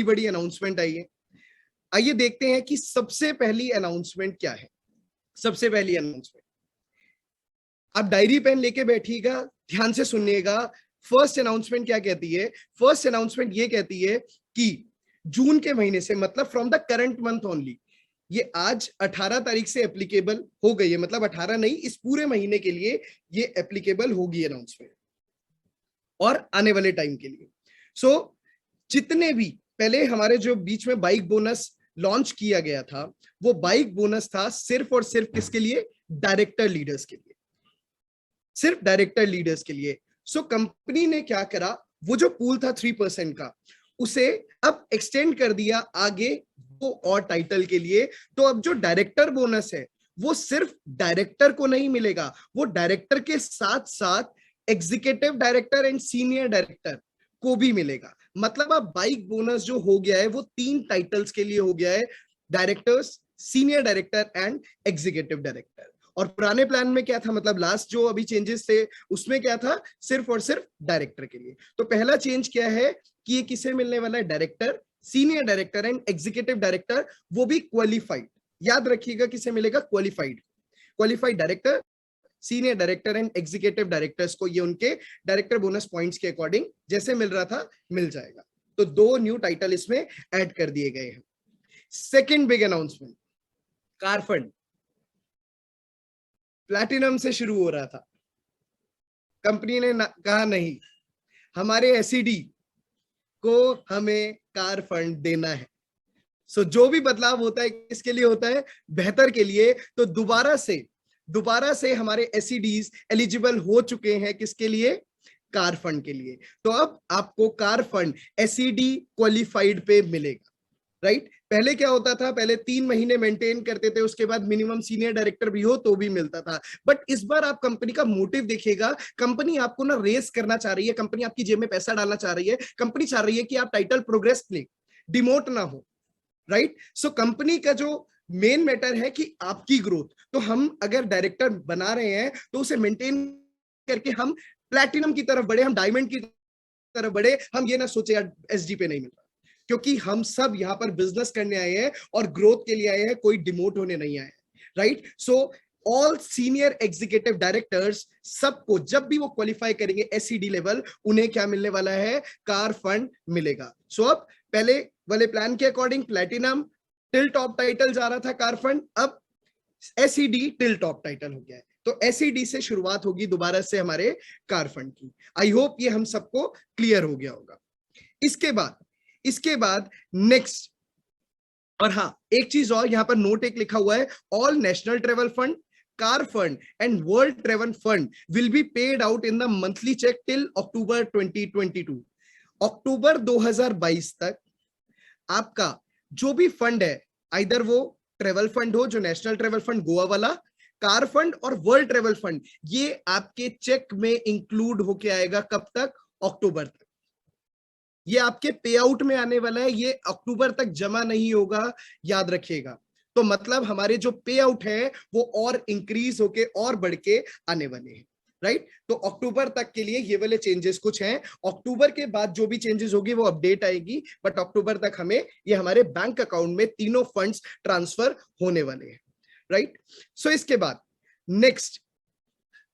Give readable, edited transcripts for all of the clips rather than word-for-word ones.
बड़ी अनाउंसमेंट आई है। आइए देखते हैं कि सबसे पहली अनाउंसमेंट क्या है। सबसे पहली अनाउंसमेंट, आप डायरी पेन लेके बैठिएगा, ध्यान से सुनिएगा। फर्स्ट अनाउंसमेंट क्या कहती है? फर्स्ट अनाउंसमेंट ये कहती है कि जून के महीने से, मतलब from the current month only, ये आज 18 तारीख से एप्लीकेबल हो गई है, मतलब 18 नहीं, इस पूरे महीने के लिए ये एप्लीकेबल होगी अनाउंसमेंट और आने वाले टाइम के लिए। सो जितने भी पहले हमारे जो बीच में बाइक बोनस लॉन्च किया गया था, वो बाइक बोनस था सिर्फ और सिर्फ किसके लिए? डायरेक्टर लीडर्स के लिए, सिर्फ डायरेक्टर लीडर्स के लिए। सो कंपनी ने क्या करा, वो जो पूल था 3% का, उसे अब एक्सटेंड कर दिया आगे वो और टाइटल के लिए। तो अब जो डायरेक्टर बोनस है वो सिर्फ डायरेक्टर को नहीं मिलेगा, वो डायरेक्टर के साथ साथ executive director and senior director को भी मिलेगा। मतलब अब बाइक बोनस जो हो गया है वो 3 टाइटल्स के लिए हो गया है, directors, senior director and executive director. और पुराने प्लान में क्या था, मतलब लास्ट जो अभी चेंजेस थे उसमें क्या था, सिर्फ और सिर्फ डायरेक्टर के लिए। तो पहला चेंज क्या है कि ये किसे मिलने वाला है? Director, senior director and executive director, वो भी क्वालिफाइड। याद रखिएगा किसे मिलेगा? Qualified. Qualified director, senior director and executive directors को ये उनके डायरेक्टर बोनस पॉइंट्स के अकॉर्डिंग जैसे मिल रहा था मिल जाएगा। तो 2 न्यू टाइटल इसमें ऐड कर दिए गए हैं। Second big announcement, car fund platinum से शुरू हो रहा था, कंपनी ने कहा नहीं, हमारे एसईडी को हमें कार फंड देना है। सो जो भी बदलाव होता है किसके लिए होता है? बेहतर के लिए। तो दोबारा से हमारे एसईडीज एलिजिबल हो चुके हैं किसके लिए? कार फंड के लिए। तो अब आपको कार फंड एसईडी क्वालिफाइड पे मिलेगा, राइट? पहले क्या होता था, पहले 3 महीने मेंटेन करते थे, उसके बाद मिनिमम सीनियर डायरेक्टर भी हो तो भी मिलता था। बट इस बार आप कंपनी का मोटिव देखिएगा, कंपनी आपको ना रेस करना चाह रही है, कंपनी आपकी जेब में पैसा डालना चाह रही है, कंपनी चाह रही है कि आप टाइटल प्रोग्रेस ले, डिमोट ना हो, राइट? सो कंपनी का जो मेन मैटर है कि आपकी ग्रोथ, तो हम अगर डायरेक्टर बना रहे हैं तो उसे मेंटेन करके हम प्लैटिनम की तरफ बढ़े, हम डायमंड की तरफ बढ़े। हम ये ना सोचे यार एसडी पे नहीं मिल रहा, क्योंकि हम सब यहाँ पर बिजनेस करने आए हैं और ग्रोथ के लिए आए हैं, कोई डिमोट होने नहीं आए हैं, right? So all senior executive directors सबको जब भी वो क्वालिफाई करेंगे एसईडी लेवल, उन्हें क्या मिलने वाला है? कार फंड मिलेगा। सो अब पहले वाले प्लान के according platinum till top title जा रहा था कार फंड, अब एसईडी टिल टॉप टाइटल हो गया है। तो एसईडी से शुरुआत होगी दोबारा से हमारे कार फंड की। आई होप ये हम सबको क्लियर हो गया होगा। इसके बाद नेक्स्ट, और हाँ एक चीज और यहां पर नोट एक लिखा हुआ है, all National Travel Fund, Car Fund and World Travel Fund will be paid out in the monthly cheque till October 2022। अक्टूबर 2022 तक आपका जो भी फंड है, आइदर वो ट्रेवल फंड हो जो नेशनल ट्रेवल फंड गोवा वाला, कार फंड और वर्ल्ड ट्रेवल फंड, ये आपके चेक में इंक्लूड होके आएगा। कब तक? अक्टूबर तक। ये आपके पे आउट में आने वाला है, ये अक्टूबर तक जमा नहीं होगा, याद रखिएगा। तो मतलब हमारे जो पे आउट है वो और इंक्रीज होके और बढ़ के आने वाले हैं, राइट? तो अक्टूबर तक के लिए ये वाले चेंजेस कुछ हैं। अक्टूबर के बाद जो भी चेंजेस होगी वो अपडेट आएगी, बट अक्टूबर तक हमें ये हमारे बैंक अकाउंट में तीनों फंड्स ट्रांसफर होने वाले हैं, राइट? सो इसके बाद नेक्स्ट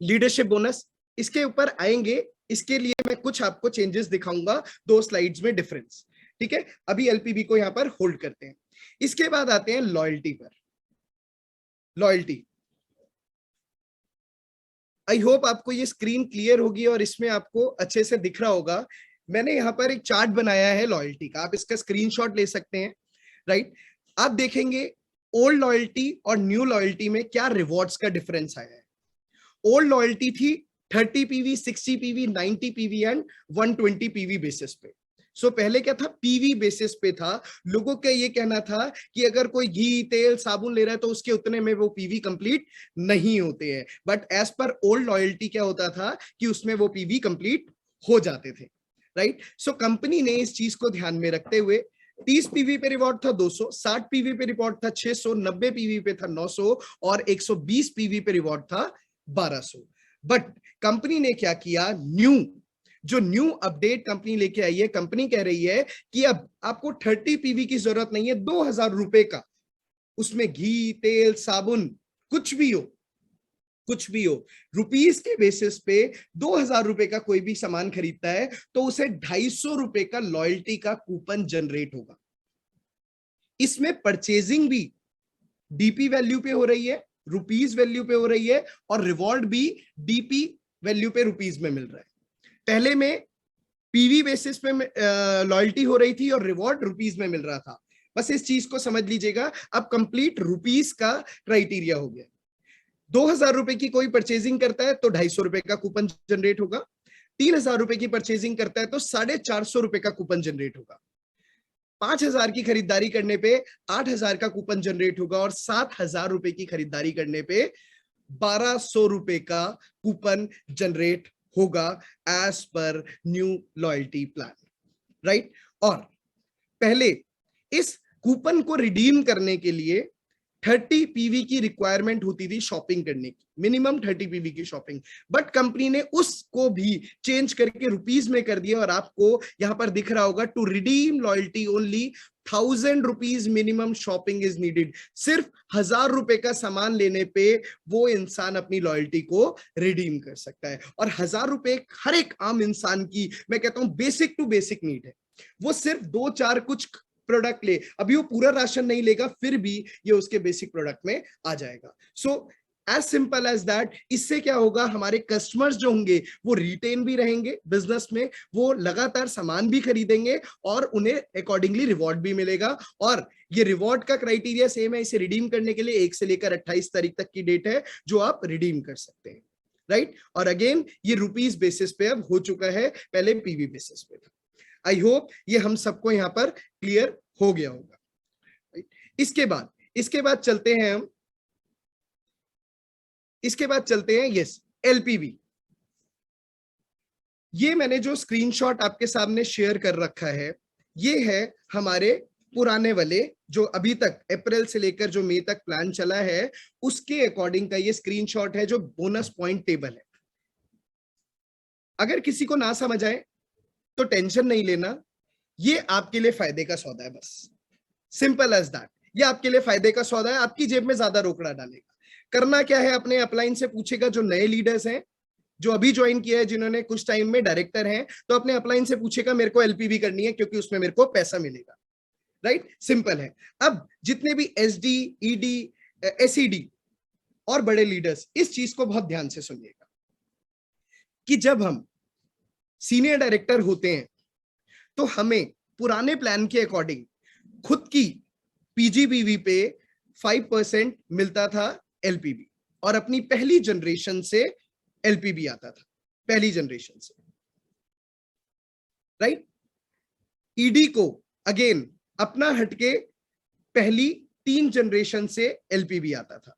लीडरशिप बोनस, इसके ऊपर आएंगे। इसके लिए मैं कुछ आपको चेंजेस दिखाऊंगा 2 स्लाइड्स में डिफरेंस, ठीक है? अभी एलपीबी को यहां पर होल्ड करते हैं। इसके बाद आते हैं लॉयल्टी पर। लॉयल्टी, आई होप आपको ये स्क्रीन क्लियर होगी और इसमें आपको अच्छे से दिख रहा होगा। मैंने यहाँ पर एक चार्ट बनाया है लॉयल्टी का, आप इसका स्क्रीनशॉट ले सकते हैं, राइट? आप देखेंगे ओल्ड लॉयल्टी और न्यू लॉयल्टी में क्या रिवॉर्ड्स का डिफरेंस आया है। ओल्ड लॉयल्टी थी 30 PV, 60 PV, 90 PV and 120 PV basis पे। सो पहले क्या था? पीवी बेसिस पे था। लोगों का ये कहना था कि अगर कोई घी, तेल, साबुन ले रहा है तो उसके उतने में वो पीवी कंप्लीट नहीं होते हैं। But as per old loyalty क्या होता था कि उसमें वो पीवी कंप्लीट हो जाते थे, राइट? सो कंपनी ने इस चीज को ध्यान में रखते हुए 30 पीवी पे रिवॉर्ड था 200, 60 पीवी पे रिवॉर्ड था 600, 90 पीवी पे था 900 और 120 पीवी पे रिवॉर्ड था 1200। बट कंपनी ने क्या किया, न्यू जो न्यू अपडेट कंपनी लेके आई है, कंपनी कह रही है कि अब आपको 30 पीवी की जरूरत नहीं है, 2000 रुपए का उसमें घी, तेल, साबुन, कुछ भी हो, कुछ भी हो, रुपीस के बेसिस पे 2000 रुपए का कोई भी सामान खरीदता है तो उसे 250 रुपए का लॉयल्टी का कूपन जनरेट होगा। इसमें परचेजिंग भी डीपी वैल्यू पे हो रही है, रुपीस वैल्यू पे हो रही है, और रिवॉर्ड भी डीपी वैल्यू पे रुपीस में मिल रहा है। पहले में पीवी बेसिस पे लॉयल्टी हो रही थी और रिवॉर्ड रुपीस में मिल रहा था। बस इस चीज को समझ लीजिएगा, अब कंप्लीट रुपीस का क्राइटेरिया हो गया। 2000 रुपए की कोई परचेजिंग करता है तो 250 रुपए का कूपन जनरेट होगा, 3000 रुपए की परचेजिंग करता है तो 450 रुपए का कूपन जनरेट होगा, 5000 की खरीदारी करने पे 8000 का कूपन जनरेट होगा, और 7000 रुपए की खरीदारी करने पे 1200 रुपए का कूपन जनरेट होगा as per new loyalty plan, right. और पहले इस कूपन को रिडीम करने के लिए 30 पीवी की रिक्वायरमेंट होती थी शॉपिंग करने की, मिनिमम 30 पीवी की शॉपिंग, बट कंपनी ने उसको भी चेंज करके रुपीस में कर दिया। और आपको यहां पर दिख रहा होगा, to redeem loyalty only 1000 rupees minimum shopping is needed. सिर्फ 1000 रुपए का सामान लेने पे वो इंसान अपनी लॉयल्टी को रिडीम कर सकता है। और 1000 रुपए हर एक आम इंसान की, मैं कहता हूं, बेसिक टू बेसिक नीड है। वो सिर्फ 2-4 कुछ प्रोडक्ट ले, अभी वो पूरा राशन नहीं लेगा, फिर भी ये उसके बेसिक प्रोडक्ट में आ जाएगा। So as simple as that. इससे क्या होगा, हमारे कस्टमर्स जो होंगे वो रिटेन भी रहेंगे बिजनेस में, वो लगातार सामान भी खरीदेंगे और उन्हें अकॉर्डिंगली रिवॉर्ड भी मिलेगा। और ये रिवॉर्ड का क्राइटेरिया सेम है, इसे रिडीम करने के लिए 1 से लेकर 28 तारीख तक की डेट है जो आप रिडीम कर सकते हैं, राइट। और अगेन ये रुपीस बेसिस पे अब हो चुका है, पहले पीवी बेसिस पे था। आई होप ये हम सबको यहां पर क्लियर हो गया होगा। इसके बाद चलते हैं हम, यस, एलपीवी। ये मैंने जो स्क्रीनशॉट आपके सामने शेयर कर रखा है, ये है हमारे पुराने वाले, जो अभी तक अप्रैल से लेकर जो मई तक प्लान चला है उसके अकॉर्डिंग का ये स्क्रीनशॉट है, जो बोनस पॉइंट टेबल है। अगर किसी को ना समझ आए तो टेंशन नहीं लेना, ये आपके लिए फायदे का सौदा है, बस सिंपल एज दैट। ये आपके लिए फायदे का सौदा है, आपकी जेब में ज्यादा रोकड़ा डालेगा। करना क्या है, अपने अपलाइन से पूछेगा, जो नए लीडर्स हैं, जो अभी ज्वाइन किया है, जिन्होंने कुछ टाइम में डायरेक्टर हैं, तो अपने अपलाइन से पूछेगा मेरे को एलपीवी करनी है क्योंकि उसमें मेरे को पैसा मिलेगा, राइट। सिंपल है। अब जितने भी एसडी, ईडी, एसईडी और बड़े लीडर्स, इस चीज को बहुत ध्यान से सुनिएगा कि जब हम सीनियर डायरेक्टर होते हैं तो हमें पुराने प्लान के अकॉर्डिंग खुद की पीजीबीवी पे 5% मिलता था एलपीबी, और अपनी पहली जनरेशन से एलपीबी आता था, पहली जनरेशन से, राइट। ईडी को अगेन अपना हटके पहली 3 जनरेशन से एलपीबी आता था,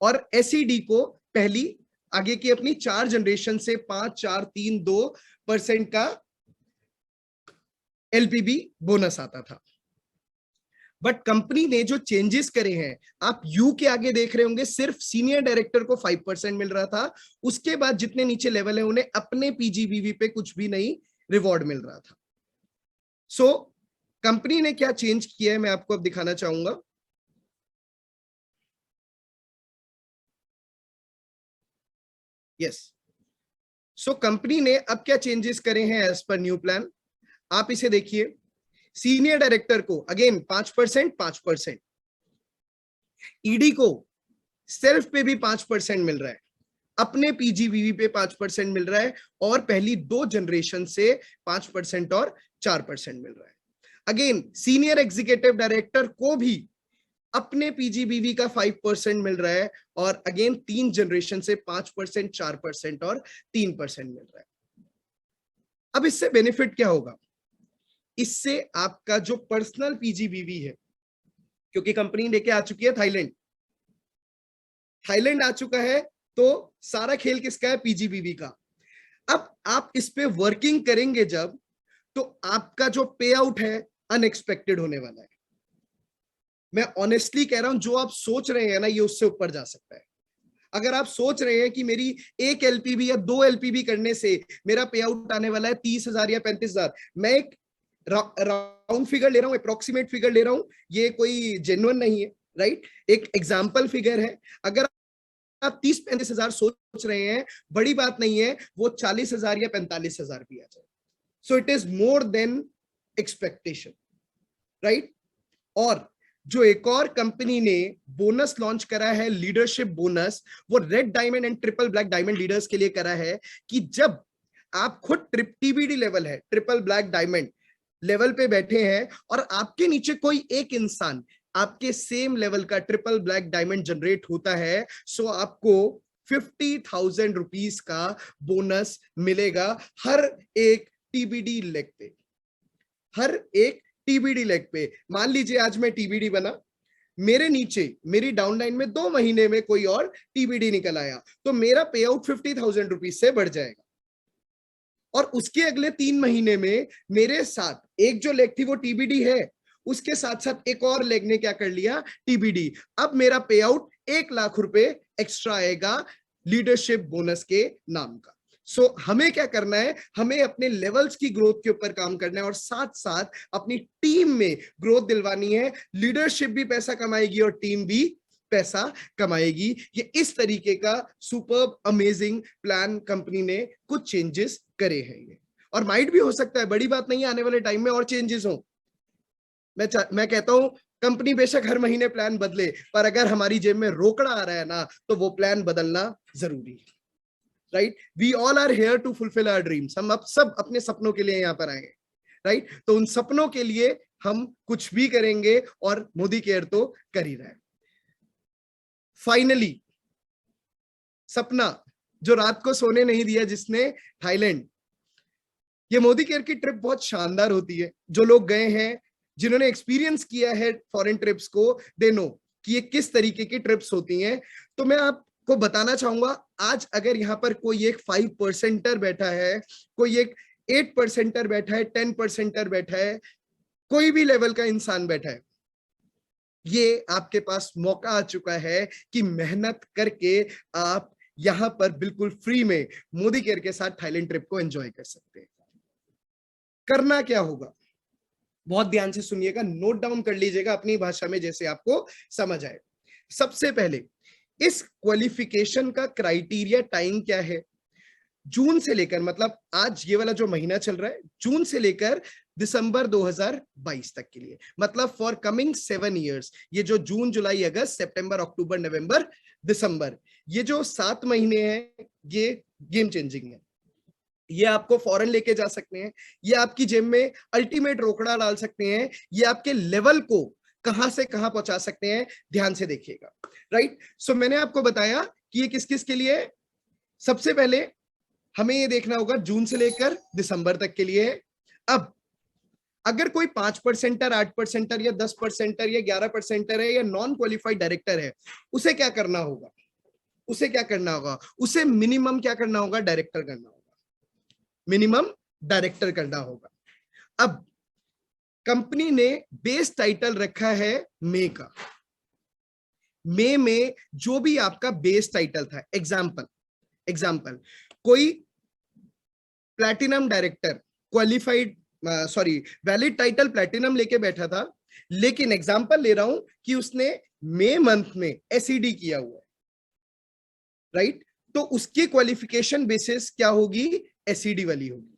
और एसईडी को पहली आगे की अपनी 4 जनरेशन से 5-4-3-2% का एलपीबी बोनस आता था। बट कंपनी ने जो चेंजेस करे हैं, आप यू के आगे देख रहे होंगे, सिर्फ सीनियर डायरेक्टर को 5% मिल रहा था, उसके बाद जितने नीचे लेवल है उन्हें अपने पीजीबीवी पे कुछ भी नहीं रिवॉर्ड मिल रहा था। सो कंपनी ने क्या चेंज किया है मैं आपको अब दिखाना चाहूंगा। यस, सो कंपनी ने अब क्या चेंजेस करे हैं एज पर न्यू प्लान, आप इसे देखिए। सीनियर डायरेक्टर को अगेन 5%, ईडी को सेल्फ पे भी 5% मिल रहा है, अपने पीजीबीवी पे 5% मिल रहा है, और पहली 2 जनरेशन से 5% और 4% मिल रहा है। अगेन सीनियर एग्जीक्यूटिव डायरेक्टर को भी अपने पीजीबीवी का 5% मिल रहा है, और अगेन 3 जनरेशन से 5%, 4% और 3% मिल रहा है। अब इससे बेनिफिट क्या होगा, इससे आपका जो पर्सनल पीजीबीवी है, क्योंकि कंपनी लेके आ चुकी है थाईलैंड आ चुका है, तो सारा खेल किसका है, पीजीबीवी का। अब आप इस पे वर्किंग करेंगे जब, तो आपका जो पे आउट है अनएक्सपेक्टेड होने वाला है। मैं ऑनेस्टली कह रहा हूं, जो आप सोच रहे हैं ना, ये उससे ऊपर जा सकता है। अगर आप सोच रहे हैं कि मेरी एक एलपीबी या 2 एलपीबी करने से मेरा पे आउट आने वाला है 30,000 या 35,000, मैं एक राउंड फिगर ले रहा हूं, अप्रोक्सीमेट फिगर ले रहा हूं, ये कोई जेन्युइन नहीं है, राइट? एक एग्जाम्पल फिगर है। अगर आप 30-35,000 सोच रहे हैं, बड़ी बात नहीं है, वो 40,000 या 45,000 भी आ जाए। So it is more than expectation, right? और जो एक और कंपनी ने बोनस लॉन्च करा है, लीडरशिप बोनस, वो red diamond and triple black diamond leaders के लिए करा है कि जब आप खुद टीबीडी लेवल है, ट्रिपल ब्लैक डायमंड लेवल पे बैठे हैं और आपके नीचे कोई एक इंसान आपके सेम लेवल का ट्रिपल ब्लैक डायमंड जनरेट होता है, सो आपको 50,000 रुपीज का बोनस मिलेगा हर एक टीबीडी लेग पे, हर एक टीबीडी लेग पे। मान लीजिए आज मैं टीबीडी बना, मेरे नीचे मेरी डाउनलाइन में 2 महीने में कोई और टीबीडी निकल आया, तो मेरा पे आउट 50,000 रुपीज से बढ़ जाएगा। और उसके अगले 3 महीने में मेरे साथ एक जो लेग थी वो टीबीडी है, उसके साथ साथ एक और लेग ने क्या कर लिया, टीबीडी। अब मेरा पे आउट 1 लाख रुपए एक्स्ट्रा आएगा लीडरशिप बोनस के नाम का। सो हमें क्या करना है, हमें अपने लेवल्स की ग्रोथ के ऊपर काम करना है और साथ साथ अपनी टीम में ग्रोथ दिलवानी है। लीडरशिप भी पैसा कमाएगी और टीम भी पैसा कमाएगी। ये इस तरीके का सुपर्ब अमेजिंग प्लान कंपनी ने कुछ चेंजेस करे हैं ये, और माइट भी हो सकता है, बड़ी बात नहीं है, आने वाले टाइम में और चेंजेस हो। मैं कहता हूं कंपनी बेशक हर महीने प्लान बदले, पर अगर हमारी जेब में रोकड़ा आ रहा है ना, तो वो प्लान बदलना जरूरी है, right? We all are here to fulfil our dreams. हम अब सब अपने सपनों के लिए यहां पर आए हैं, राइट? तो उन सपनों के लिए हम कुछ भी करेंगे और मोदी केयर तो कर ही रहा है। फाइनली सपना जो रात को सोने नहीं दिया, जिसने थाईलैंड, ये मोदी केयर की ट्रिप बहुत शानदार होती है। जो लोग गए हैं, जिन्होंने एक्सपीरियंस किया है फॉरेन ट्रिप्स को, दे नो कि ये किस तरीके की ट्रिप्स होती हैं। तो मैं आपको बताना चाहूंगा, आज अगर यहाँ पर कोई एक 5%er बैठा है, कोई एक 8%er बैठा है, 10%er बैठा है, कोई भी लेवल का इंसान बैठा है, ये आपके पास मौका आ चुका है कि मेहनत करके आप यहां पर बिल्कुल फ्री में मोदी केयर के साथ थाईलैंड ट्रिप को एंजॉय कर सकते हैं। करना क्या होगा, बहुत ध्यान से सुनिएगा, नोट डाउन कर लीजिएगा अपनी भाषा में जैसे आपको समझ आए। सबसे पहले इस क्वालिफिकेशन का क्राइटेरिया टाइम क्या है, जून से लेकर, मतलब आज ये वाला जो महीना चल रहा है, जून से लेकर दिसंबर 2022 तक के लिए, मतलब फॉर कमिंग 7 years, ये जो जून जुलाई अगस्त सितंबर अक्टूबर नवंबर दिसंबर, ये जो 7 महीने हैं, ये गेम चेंजिंग है। ये आपको फॉरेन लेके जा सकते हैं, ये आपकी जेब में अल्टीमेट रोकड़ा डाल सकते हैं, ये आपके लेवल को कहां से कहां पहुंचा सकते हैं। ध्यान से देखिएगा, राइट? सो मैंने आपको बताया कि ये किस किस के लिए है। सबसे पहले हमें ये देखना होगा जून से लेकर दिसंबर तक के लिए है। अब अगर कोई 5%er, 8%er या 10%er या 11%er है या नॉन क्वालिफाइड डायरेक्टर है, उसे क्या करना होगा, उसे क्या करना होगा, उसे मिनिमम क्या करना होगा, डायरेक्टर करना होगा, मिनिमम डायरेक्टर करना होगा। अब कंपनी ने बेस टाइटल रखा है मे का, मे में जो भी आपका बेस टाइटल था, एग्जाम्पल कोई platinum director qualified, sorry valid title platinum लेके बैठा था, लेकिन एग्जाम्पल ले रहा हूं कि उसने मई मंथ में एसईडी किया हुआ है, राइट? तो उसकी क्वालिफिकेशन बेसिस क्या होगी, एसईडी वाली होगी।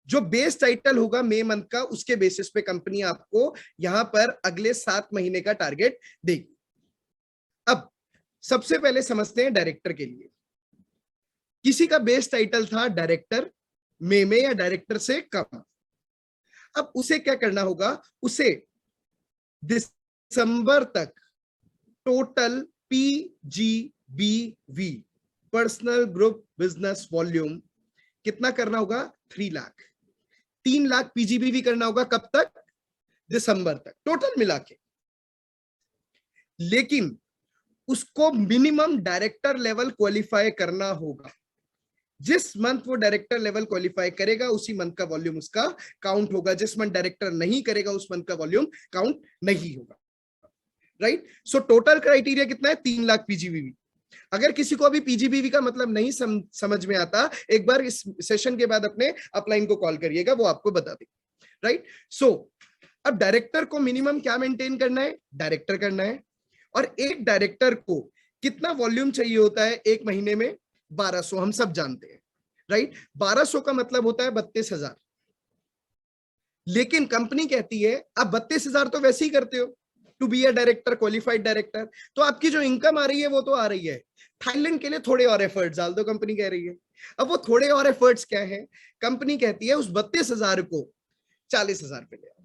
जो बेस टाइटल होगा मई मंथ का, उसके बेसिस पे कंपनी आपको यहां पर अगले 7 महीने का टारगेट देगी। अब सबसे पहले समझते हैं डायरेक्टर के लिए। किसी का बेस टाइटल था डायरेक्टर मई में या डायरेक्टर से कम, अब उसे क्या करना होगा, उसे दिसंबर तक total PGBV, personal group business volume, कितना करना होगा, 3 लाख, 3 लाख पीजीबीवी करना होगा। कब तक, दिसंबर तक, टोटल मिला के। लेकिन उसको मिनिमम डायरेक्टर लेवल क्वालिफाई करना होगा। जिस मंथ वो डायरेक्टर लेवल क्वालिफाई करेगा, उसी मंथ का वॉल्यूम उसका काउंट होगा। जिस मंथ डायरेक्टर नहीं करेगा, उस मंथ का वॉल्यूम काउंट नहीं होगा, राइट? सो टोटल क्राइटेरिया कितना है, 3 लाख पीजीबीवी। अगर किसी को अभी पीजीबीवी का मतलब नहीं समझ में आता, एक बार इस सेशन के बाद अपने अपलाइन को कॉल करिएगा, वो आपको बता देगा, राइट। सो अब डायरेक्टर को मिनिमम क्या मेंटेन करना है, डायरेक्टर करना है। और एक डायरेक्टर को कितना वॉल्यूम चाहिए होता है एक महीने में, 1200, हम सब जानते हैं, राइट। 1200 का मतलब होता है 32,000। लेकिन कंपनी कहती है आप 32,000 तो वैसे ही करते हो to be a director, qualified director, तो आपकी जो इनकम आ रही है वो तो आ रही है, थाईलैंड के लिए थोड़े और एफर्ट्स डाल दो, कंपनी कह रही है। अब वो थोड़े और एफर्ट्स क्या है, कंपनी कहती है उस 32,000 को 40,000 पे ले आओ,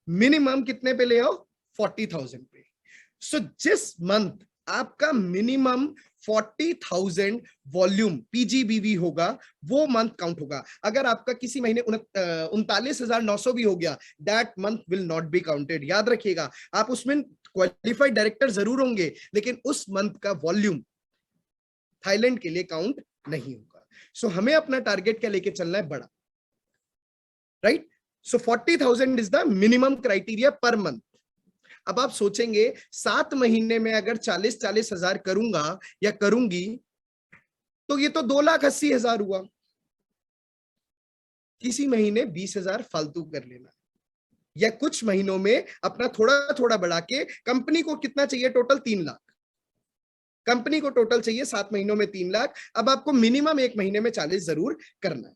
मिनिमम कितने पे ले आओ, 40,000 पे। सो जिस मंथ आपका मिनिमम 40,000 वॉल्यूम पीजीबीवी होगा, वो मंथ काउंट होगा। अगर आपका किसी महीने 39,900 भी हो गया, that month will not be counted. याद रखिएगा, आप उसमें क्वालिफाइड डायरेक्टर जरूर होंगे, लेकिन उस मंथ का वॉल्यूम थाईलैंड के लिए काउंट नहीं होगा। सो हमें अपना टारगेट क्या लेके चलना है, बड़ा, right. So 40,000 is the minimum criteria per month. अब आप सोचेंगे 7 महीने में अगर 40-40 हजार करूंगा या करूंगी, तो ये तो 2,80,000 हुआ। किसी महीने 20,000 फालतू कर लेना, या कुछ महीनों में अपना थोड़ा थोड़ा बढ़ा के, कंपनी को कितना चाहिए टोटल, 3 लाख। कंपनी को टोटल चाहिए 7 महीनों में 3 लाख। अब आपको मिनिमम एक महीने में 40 जरूर करना है।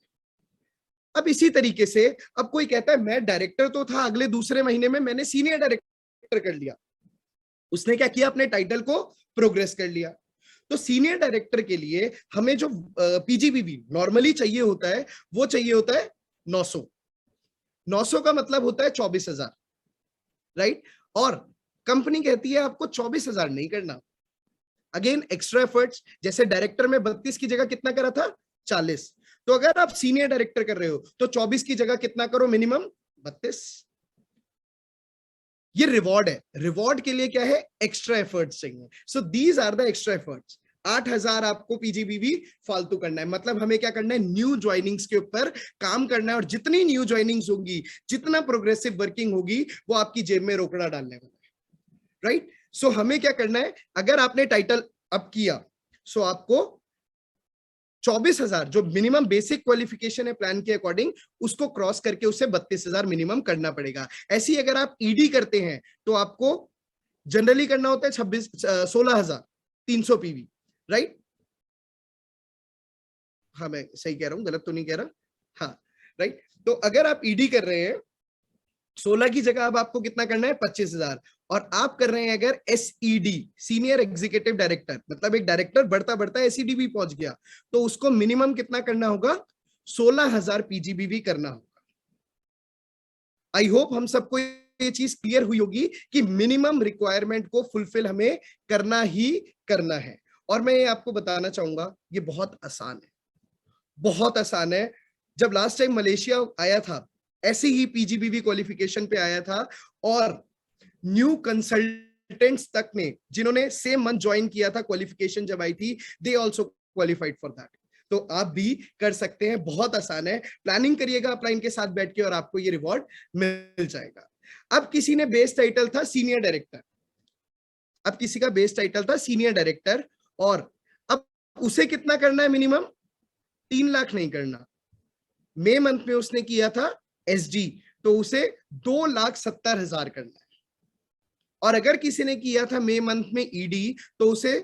अब इसी तरीके से अब कोई कहता है मैं डायरेक्टर तो था, अगले दूसरे महीने में मैंने सीनियर डायरेक्टर कर लिया। उसने क्या किया, अपने टाइटल को प्रोग्रेस कर लिया। तो सीनियर डायरेक्टर के लिए हमें जो पीजीबीवी नॉर्मली चाहिए होता है, वो चाहिए होता है 900। 900 का मतलब होता है 24,000, राइट। और कंपनी कहती है आपको 24,000 नहीं करना। अगेन एक्स्ट्रा एफर्ट्स, जैसे डायरेक्टर में 32 की जगह कितना करा था, 40। तो अगर आप सीनियर डायरेक्टर कर रहे हो तो 24 की जगह कितना करो, मिनिमम 32। ये रिवॉर्ड है। रिवॉर्ड के लिए क्या है, एक्स्ट्रा एफर्ट्स चाहिए। So these are the extra efforts. 8,000 आपको पीजीबीवी फालतू करना है। मतलब हमें क्या करना है, न्यू ज्वाइनिंग्स के ऊपर काम करना है। और जितनी न्यू ज्वाइनिंग्स होंगी, जितना प्रोग्रेसिव वर्किंग होगी, वो आपकी जेब में रोकड़ा डालने वाला है, राइट। सो हमें क्या करना है, अगर आपने टाइटल अप किया, सो आपको 24,000 जो मिनिमम बेसिक क्वालिफिकेशन है प्लान के अकॉर्डिंग, उसको क्रॉस करके उसे 32,000 मिनिमम करना पड़ेगा। ऐसी अगर आप ईडी करते हैं तो आपको जनरली करना होता है 16,300 पीवी, राइट। हाँ मैं सही कह रहा हूं, गलत तो नहीं कह रहा, हाँ राइट। तो अगर आप ईडी कर रहे हैं 16 की जगह, अब आपको कितना करना है, 25,000। और आप कर रहे हैं अगर एसईडी, सीनियर एग्जीक्यूटिव डायरेक्टर, मतलब एक डायरेक्टर बढ़ता बढ़ता एसईडी भी पहुंच गया, तो उसको मिनिमम कितना करना होगा, 16,000 पीजीबीवी करना होगा। आई होप हम सबको ये चीज क्लियर हुई होगी कि मिनिमम रिक्वायरमेंट को फुलफिल हमें करना ही करना है। और मैं ये आपको बताना चाहूंगा, ये बहुत आसान है, बहुत आसान है। जब लास्ट टाइम मलेशिया आया था, ऐसे ही पीजीबीवी क्वालिफिकेशन पे आया था, और न्यू कंसल्टेंट्स तक ने, जिन्होंने सेम मंथ ज्वाइन किया था, क्वालिफिकेशन जब आई थी, they also qualified for that. तो आप भी कर सकते हैं, बहुत आसान है। प्लानिंग करिएगा अपलाइन के साथ बैठ के और आपको ये रिवॉर्ड मिल जाएगा। अब किसी ने बेस टाइटल था सीनियर डायरेक्टर, अब किसी का बेस टाइटल था सीनियर डायरेक्टर, और अब उसे कितना करना है, मिनिमम 3 लाख नहीं करना। मई मंथ में उसने किया था एसडी, तो उसे 2,70,000 करना है। और अगर किसी ने किया था मई मंथ में ईडी, तो उसे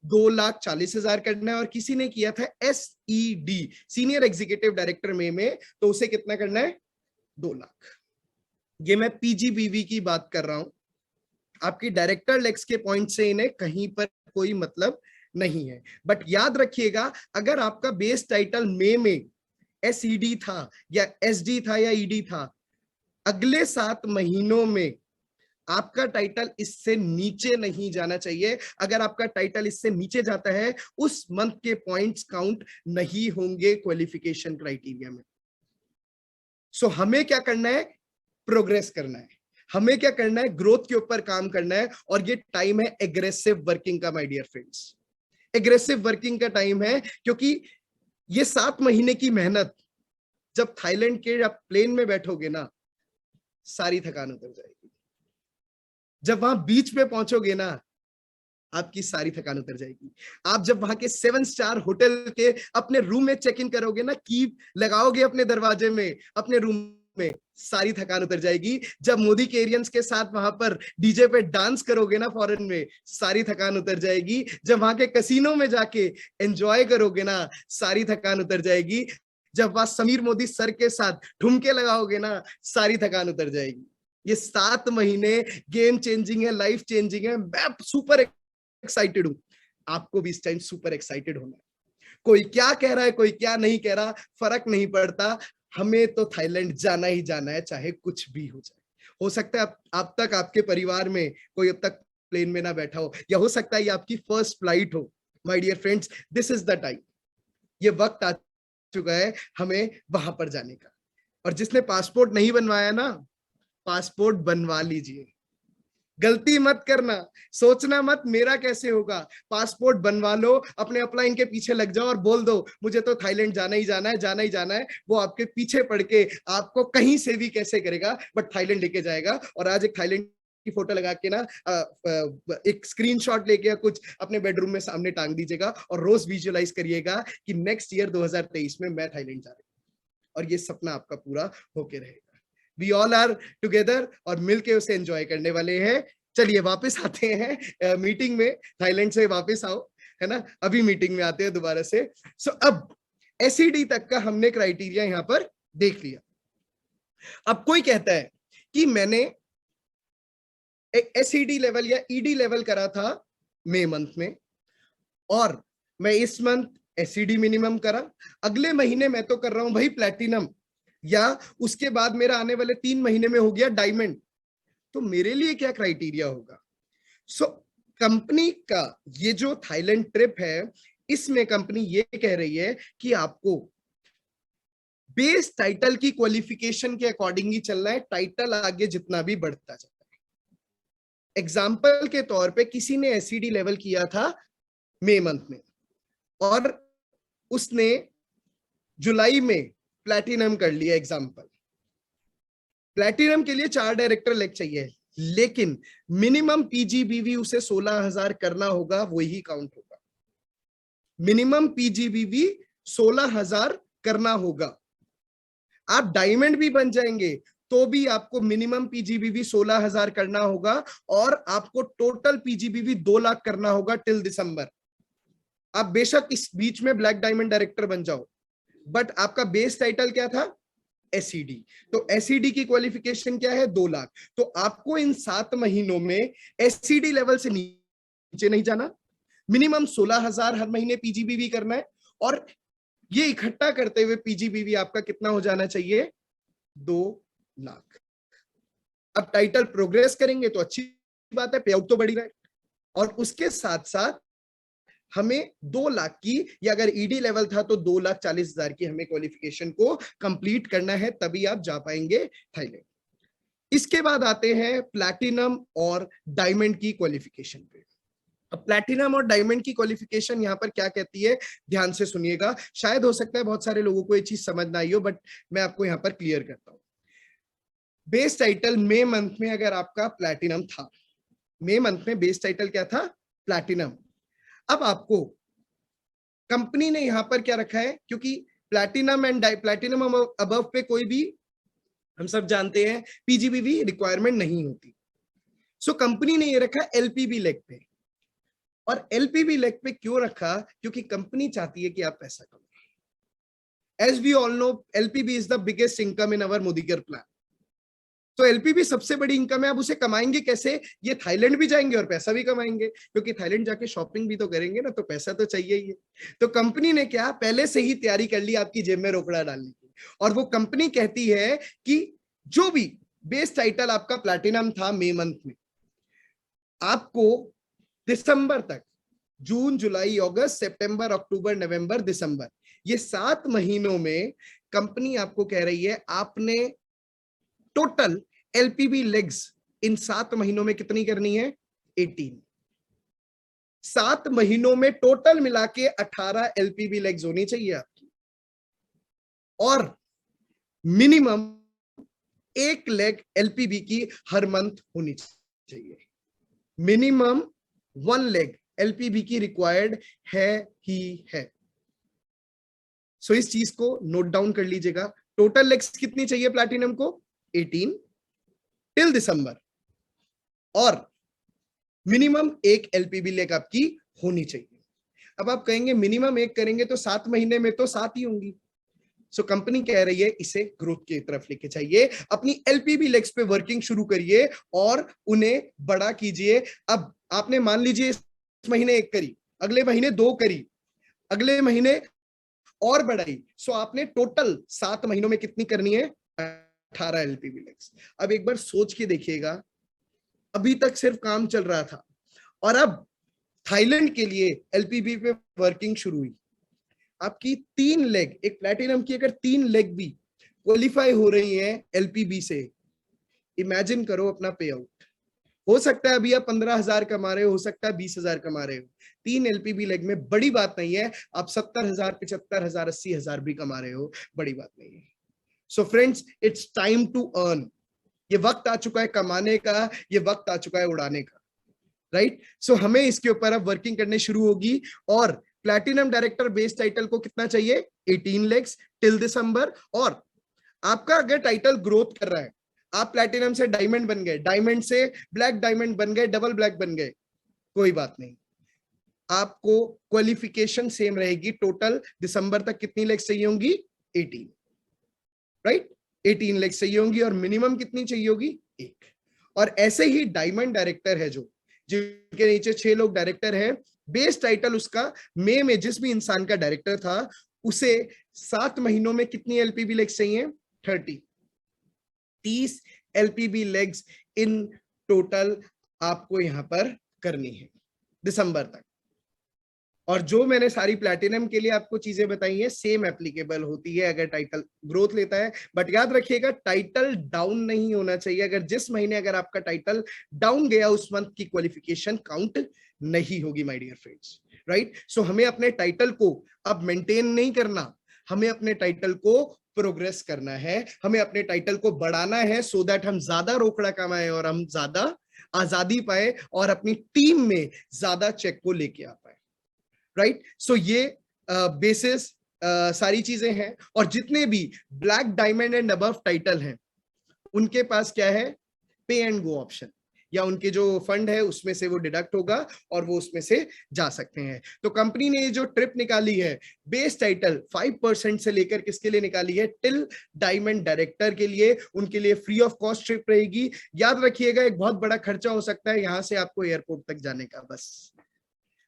2,40,000 करना है। और किसी ने किया था एसईडी, सीनियर एग्जीक्यूटिव डायरेक्टर में, तो उसे कितना करना है, 2 लाख। ये मैं पीजीबीवी की बात कर रहा हूं, आपकी डायरेक्टर लेक्स के पॉइंट से इन्हें कहीं पर कोई मतलब नहीं है। बट याद रखिएगा, अगर आपका बेस टाइटल मई में एसईडी था या एसडी था या ईडी था, अगले 7 महीनों में आपका टाइटल इससे नीचे नहीं जाना चाहिए। अगर आपका टाइटल इससे नीचे जाता है, उस मंथ के पॉइंट्स काउंट नहीं होंगे क्वालिफिकेशन क्राइटेरिया में। सो हमें क्या करना है, प्रोग्रेस करना है, हमें क्या करना है, ग्रोथ के ऊपर काम करना है। और ये टाइम है एग्रेसिव वर्किंग का, my dear friends. Aggressive working का टाइम है, क्योंकि ये 7 महीने की मेहनत, जब थाईलैंड के आप प्लेन में बैठोगे ना, सारी थकान उतर जाएगी। जब वहां बीच पे पहुंचोगे ना, आपकी सारी थकान उतर जाएगी। आप जब वहां के 7 स्टार होटल के अपने रूम में चेक इन करोगे ना, की लगाओगे अपने दरवाजे में, अपने रूम में, सारी थकान उतर जाएगी। जब मोदी के एरियंस के साथ वहां पर डीजे पे डांस करोगे ना फॉरेन में, सारी थकान उतर जाएगी। जब वहां के कसिनो में जाके एंजॉय करोगे ना, सारी थकान उतर जाएगी। जब वहां समीर मोदी सर के साथ ठुमके लगाओगे ना, सारी थकान उतर जाएगी। ये 7 महीने गेम चेंजिंग है, लाइफ चेंजिंग है। मैं सुपर एक्साइटेड हूं, आपको भी इस टाइम सुपर एक्साइटेड होना है। कोई क्या कह रहा है, कोई क्या नहीं कह रहा, फर्क नहीं पड़ता। हमें तो थाईलैंड जाना ही जाना है, चाहे कुछ भी हो जाए। हो सकता है आप तक आपके परिवार में कोई अब तक प्लेन में ना बैठा हो, या हो सकता है ये आपकी फर्स्ट फ्लाइट हो। My dear friends, this is the time. ये वक्त आ चुका है हमें वहां पर जाने का। और जिसने पासपोर्ट नहीं बनवाया ना, पासपोर्ट बनवा लीजिए। गलती मत करना, सोचना मत मेरा कैसे होगा। पासपोर्ट बनवा लो, अपने अपलाइन के पीछे लग जाओ और बोल दो मुझे तो थाईलैंड जाना ही जाना है, जाना ही जाना है। वो आपके पीछे पड़ के आपको कहीं से भी कैसे करेगा, बट थाईलैंड लेके जाएगा। और आज एक थाईलैंड की फोटो लगा के ना एक स्क्रीनशॉट लेके कुछ अपने बेडरूम में सामने टांग दीजिएगा और रोज विजुअलाइज करिएगा कि नेक्स्ट ईयर 2023 में मैं थाईलैंड जा रही हूँ, और ये सपना आपका पूरा होके रहेगा। वी ऑल आर टुगेदर, और मिलके उसे एंजॉय करने वाले हैं। चलिए वापस आते हैं मीटिंग में। थाईलैंड से वापस आओ, है ना, अभी मीटिंग में आते हैं दोबारा से। सो अब एसईडी तक का हमने क्राइटेरिया यहां पर देख लिया। अब कोई कहता है कि मैंने एसईडी लेवल या ईडी लेवल करा था मई मंथ में, और मैं इस मंथ एसईडी मिनिमम करा, अगले महीने मैं तो कर रहा हूं भाई प्लैटिनम, या उसके बाद मेरा आने वाले 3 महीने में हो गया डायमंड, तो मेरे लिए क्या क्राइटेरिया होगा? सो कंपनी का ये जो थाईलैंड ट्रिप है, इसमें कंपनी ये कह रही है कि आपको बेस टाइटल की क्वालिफिकेशन के अकॉर्डिंग ही चलना है। टाइटल आगे जितना भी बढ़ता जाता है। एग्जाम्पल के तौर पे किसी ने एसईडी लेवल किया था मई मंथ में, और उसने जुलाई में प्लैटिनम कर लिया। एग्जाम्पल, प्लैटिनम के लिए 4 डायरेक्टर लेग चाहिए, लेकिन मिनिमम पीजीबीवी उसे 16,000 करना होगा, वही काउंट होगा। मिनिमम पीजीबीवी 16,000 करना होगा। आप डायमंड भी बन जाएंगे तो भी आपको मिनिमम पीजीबीवी 16,000 करना होगा, और आपको टोटल पीजीबीवी 2 लाख करना होगा टिल दिसंबर। आप बेशक इस बीच में ब्लैक डायमंड डायरेक्टर बन जाओ, बट आपका बेस टाइटल क्या था? एसईडी। तो एसईडी की क्वालिफिकेशन क्या है? 2 लाख। तो आपको इन 7 महीनों में एसईडी लेवल से नीचे नहीं जाना, मिनिमम 16,000 हर महीने पीजीबीवी करना है, और ये इकट्ठा करते हुए पीजीबीवी आपका कितना हो जाना चाहिए? 2 लाख। अब टाइटल प्रोग्रेस करेंगे तो अच्छी बात है, पे आउट तो बढ़ रहा है, और उसके साथ साथ हमें 2 लाख की, या अगर ईडी लेवल था तो 2,40,000 की हमें क्वालिफिकेशन को कंप्लीट करना है, तभी आप जा पाएंगे थाईलैंड। इसके बाद आते हैं प्लैटिनम और डायमंड की क्वालिफिकेशन पे। अब प्लैटिनम और डायमंड की क्वालिफिकेशन यहां पर क्या कहती है, ध्यान से सुनिएगा। शायद हो सकता है बहुत सारे लोगों को ये चीज समझ ना आई हो, बट मैं आपको यहां पर क्लियर करता हूं। बेस टाइटल मई मंथ में अगर आपका प्लैटिनम था, मई मंथ में बेस टाइटल क्या था? प्लैटिनम। अब आपको कंपनी ने यहां पर क्या रखा है, क्योंकि प्लैटिनम एंड प्लैटिनम अबव पे कोई भी, हम सब जानते हैं, पीजीबीवी रिक्वायरमेंट नहीं होती। सो कंपनी ने ये रखा एलपीबी लेग पे। और एलपीबी लेग पे क्यों रखा? क्योंकि कंपनी चाहती है कि आप पैसा कमाओ। As we all know, LPB is the biggest income in our Modicare plan. तो एलपीबी सबसे बड़ी इनकम है। अब उसे कमाएंगे कैसे? ये थाईलैंड भी जाएंगे और पैसा भी कमाएंगे, क्योंकि थाईलैंड जाके शॉपिंग भी तो करेंगे ना, तो पैसा तो चाहिए ही है। तो कंपनी ने क्या पहले से ही तैयारी कर ली आपकी जेब में रोकड़ा डालने की, और वो कंपनी कहती है कि जो भी बेस टाइटल आपका प्लैटिनम था मई मंथ में, आपको दिसंबर तक, जून जुलाई अगस्त सितंबर अक्टूबर नवंबर दिसंबर, ये 7 महीनों में कंपनी आपको कह रही है आपने टोटल एलपीबी लेग्स इन 7 महीनों में कितनी करनी है? 18। 7 महीनों में टोटल मिला के 18 एलपीबी लेग्स होनी चाहिए आपकी, और मिनिमम 1 लेग एलपीबी की हर मंथ होनी चाहिए। मिनिमम 1 लेग एलपीबी की रिक्वायर्ड है ही है। सो इस चीज को नोट डाउन कर लीजिएगा। टोटल लेग्स कितनी चाहिए प्लैटिनम को? 18 टिल दिसंबर, और मिनिमम एक एलपीबी लेग आपकी होनी चाहिए। अब आप कहेंगे मिनिमम एक करेंगे तो 7 महीने में तो 7 ही होंगी। सो कंपनी कह रही है इसे ग्रोथ की तरफ लेके चाहिए, अपनी एलपीबी लेग्स पे वर्किंग शुरू करिए और उन्हें बड़ा कीजिए। अब आपने मान लीजिए इस महीने एक करी, अगले महीने 2 करी, अगले महीने और बढ़ाई, सो आपने टोटल 7 महीनों में कितनी करनी है? 18 एलपीबी लेग्स। अब एक बार सोच के देखिएगा, अभी तक सिर्फ काम चल रहा था और अब थाईलैंड के लिए एलपीबी पे वर्किंग शुरू हुई। आपकी 3 लेग, एक प्लैटिनम की अगर 3 लेग भी क्वालिफाई हो रही है एलपीबी से, इमेजिन करो अपना पे आउट। हो सकता है अभी आप 15,000 कमा रहे हो सकता है 20,000 कमा रहे हो। 3 एलपीबी लेग में बड़ी बात नहीं है, आप 70,000, 75,000, 80,000 भी कमा रहे हो, बड़ी बात नहीं है। So friends, it's time to earn. ये वक्त आ चुका है कमाने का, ये वक्त आ चुका है उड़ाने का, राइट? सो हमें इसके ऊपर अब वर्किंग करने शुरू होगी। और प्लैटिनम डायरेक्टर बेस टाइटल को कितना चाहिए? 18 लेग्स टिल दिसंबर। और आपका अगर टाइटल ग्रोथ कर रहा है, आप प्लैटिनम से डायमंड बन गए, डायमंड से ब्लैक डायमंड बन गए, डबल ब्लैक बन गए, कोई बात नहीं, आपको क्वालिफिकेशन सेम रहेगी। टोटल दिसंबर तक कितनी लेग्स चाहिए होंगी? 18, राइट? 18 लेग्स चाहिए होंगी और मिनिमम कितनी चाहिए होगी? 1। और ऐसे ही डायमंड डायरेक्टर है जो, जिनके नीचे 6 लोग डायरेक्टर हैं, बेस टाइटल उसका मई में जिस भी इंसान का डायरेक्टर था उसे 7 महीनों में कितनी एलपीबी लेग्स चाहिए? 30 एलपीबी लेग्स इन टोटल आपको यहां पर करनी है दिसंबर तक। और जो मैंने सारी प्लैटिनम के लिए आपको चीजें बताई हैं सेम एप्लीकेबल होती है अगर टाइटल ग्रोथ लेता है। बट याद रखिएगा टाइटल डाउन नहीं होना चाहिए। अगर जिस महीने अगर आपका टाइटल डाउन गया उस मंथ की क्वालिफिकेशन काउंट नहीं होगी माय डियर फ्रेंड्स, राइट? सो हमें अपने टाइटल को अब मेंटेन नहीं करना, हमें अपने टाइटल को प्रोग्रेस करना है, हमें अपने टाइटल को बढ़ाना है सो दैट हम ज्यादा रोकड़ा कमाएं और हम ज्यादा आजादी पाए और अपनी टीम में ज्यादा चेक को लेके आ पाए, राइट? सो ये बेसिस सारी चीजें हैं। और जितने भी black diamond and above title हैं उनके पास क्या है? पे एंड गो ऑप्शन, या उनके जो फंड है उसमें से वो डिडक्ट होगा और वो उसमें से जा सकते हैं। तो कंपनी ने जो ट्रिप निकाली है बेस टाइटल 5% से लेकर किसके लिए निकाली है? टिल डायमंड डायरेक्टर के लिए, उनके लिए फ्री ऑफ कॉस्ट ट्रिप रहेगी। याद रखिएगा एक बहुत बड़ा खर्चा हो सकता है यहां से आपको एयरपोर्ट तक जाने का, बस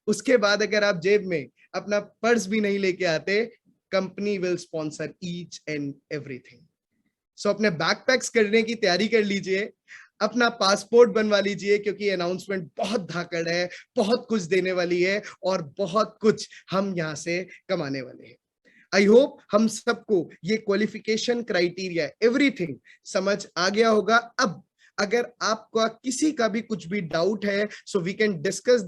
उसके बाद अगर आप जेब में अपना पर्स भी नहीं लेके आते, company will sponsor each and everything. So अपने बैकपैक्स करने की तैयारी कर लीजिए, अपना पासपोर्ट बनवा लीजिए, क्योंकि अनाउंसमेंट बहुत धाकड़ है, बहुत कुछ देने वाली है और बहुत कुछ हम यहां से कमाने वाले हैं। आई होप हम सबको ये क्वालिफिकेशन क्राइटेरिया एवरीथिंग समझ आ गया होगा। अब अगर आपका किसी का भी कुछ भी डाउट है सो वी कैन डिस्कस